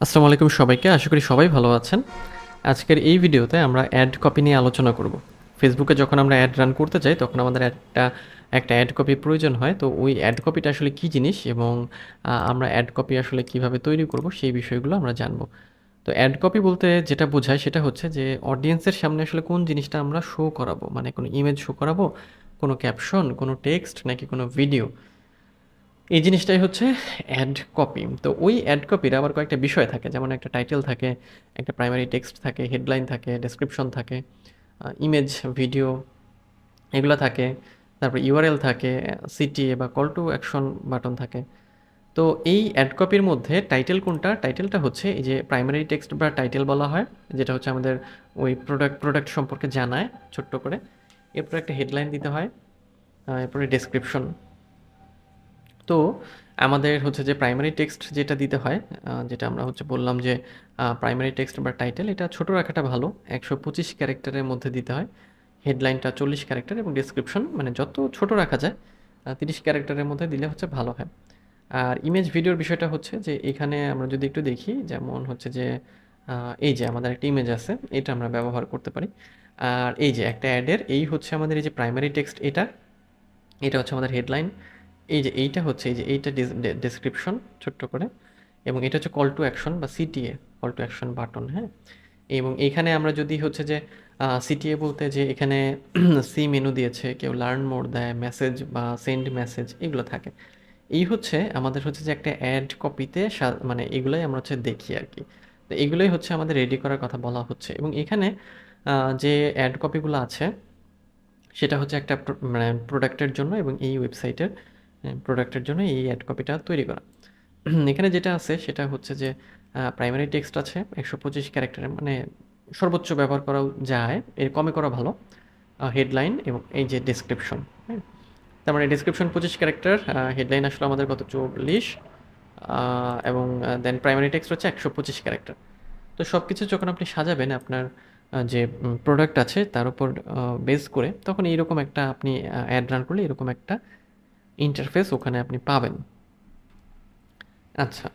আসসালামু আলাইকুম সবাইকে। আশা করি সবাই ভালো আছেন। আজকের এই ভিডিওতে আমরা অ্যাড কপি নিয়ে আলোচনা করব। ফেসবুকে যখন আমরা অ্যাড রান করতে যাই তখন আমাদের একটা অ্যাড কপি প্রয়োজন হয়। তো ওই অ্যাড কপিটা আসলে কী জিনিস এবং আমরা অ্যাড কপি আসলে কিভাবে তৈরি করব সেই বিষয়গুলো আমরা জানব। তো অ্যাড কপি বলতে যেটা বোঝায় সেটা হচ্ছে যে অডিয়েন্সের সামনে আসলে কোন জিনিসটা আমরা শো করাবো, মানে কোনো ইমেজ শো করাবো, কোনো ক্যাপশন, কোনো টেক্সট নাকি কোনো ভিডিও, এই জিনিসটাই হচ্ছে অ্যাড কপি। তো ওই অ্যাড কপির আবার কয়েকটা বিষয় থাকে, যেমন একটা টাইটেল থাকে, একটা প্রাইমারি টেক্সট থাকে, হেডলাইন থাকে, ডেসক্রিপশন থাকে, ইমেজ, ভিডিও এগুলো থাকে, তারপর ইউআরএল থাকে, সিটিএ বা কল টু অ্যাকশন বাটন থাকে। তো এই অ্যাড কপির মধ্যে টাইটেল কোনটা? টাইটেলটা হচ্ছে এই যে প্রাইমারি টেক্সট বা টাইটেল বলা হয়, যেটা হচ্ছে আমাদের ওই প্রোডাক্ট সম্পর্কে জানায় ছোট্ট করে। এরপর একটা হেডলাইন দিতে হয়, এরপরে ডেসক্রিপশন। তো আমাদের হচ্ছে যে প্রাইমারি টেক্সট যেটা দিতে হয়, যেটা আমরা হচ্ছে বললাম যে প্রাইমারি টেক্সট বা টাইটেল এটা ছোট রাখাটা ভালো, 125 ক্যারেক্টারের মধ্যে দিতে হয়। হেডলাইনটা 40 ক্যারেক্টার এবং ডেসক্রিপশন মানে যত ছোট রাখা যায় 30 ক্যারেক্টারের মধ্যে দিলে হচ্ছে ভালো হয়। আর ইমেজ ভিডিওর বিষয়টা হচ্ছে যে এখানে আমরা যদি একটু দেখি, যেমন হচ্ছে যে এই যে আমাদের একটা ইমেজ আছে, এটা আমরা ব্যবহার করতে পারি। আর এই যে একটা অ্যাডের এই হচ্ছে আমাদের এই যে প্রাইমারি টেক্সট, এটা এটা হচ্ছে আমাদের হেডলাইন। এই যে এইটা হচ্ছে এই যে এইটা ডেসক্রিপশন ছোট্ট করে, এবং এটা হচ্ছে কল টু অ্যাকশন বা CTA, call to action button. হ্যাঁ, এবং এইখানে আমরা যদি হচ্ছে যে সিটিএ বলতে যে এখানে সি মেনু দিয়েছে, কেউ লার্ন মোর দেয়, মেসেজ বা সেন্ড মেসেজ এগুলো থাকে। এই হচ্ছে আমাদের হচ্ছে যে একটা অ্যাড কপিতে মানে এগুলোই আমরা হচ্ছে দেখি আর কি। তো এগুলোই হচ্ছে আমাদের রেডি করার কথা বলা হচ্ছে, এবং এখানে যে অ্যাড কপিগুলো আছে সেটা হচ্ছে একটা মানে প্রোডাক্টের জন্য, এবং এই ওয়েবসাইটের প্রোডাক্টের জন্য এই অ্যাড কপিটা তৈরি করা। এখানে যেটা আছে সেটা হচ্ছে যে প্রাইমারি টেক্সট আছে 125 ক্যারেক্টারের, মানে সর্বোচ্চ ব্যবহার করা যায়, এর কমে করা ভালো। হেডলাইন এবং এই যে ডেসক্রিপশন, হ্যাঁ, তার মানে ডেসক্রিপশন 25 ক্যারেক্টার, হেডলাইন আসলে আমাদের কত 40, এবং দেন প্রাইমারি টেক্সট হচ্ছে 125 ক্যারেক্টার। তো সব কিছু যখন আপনি সাজাবেন আপনার যে প্রোডাক্ট আছে তার উপর বেস করে, তখন এইরকম একটা আপনি অ্যাড রান করলে এরকম একটা ইন্টারফেস ওখানে আপনি পাবেন। আচ্ছা,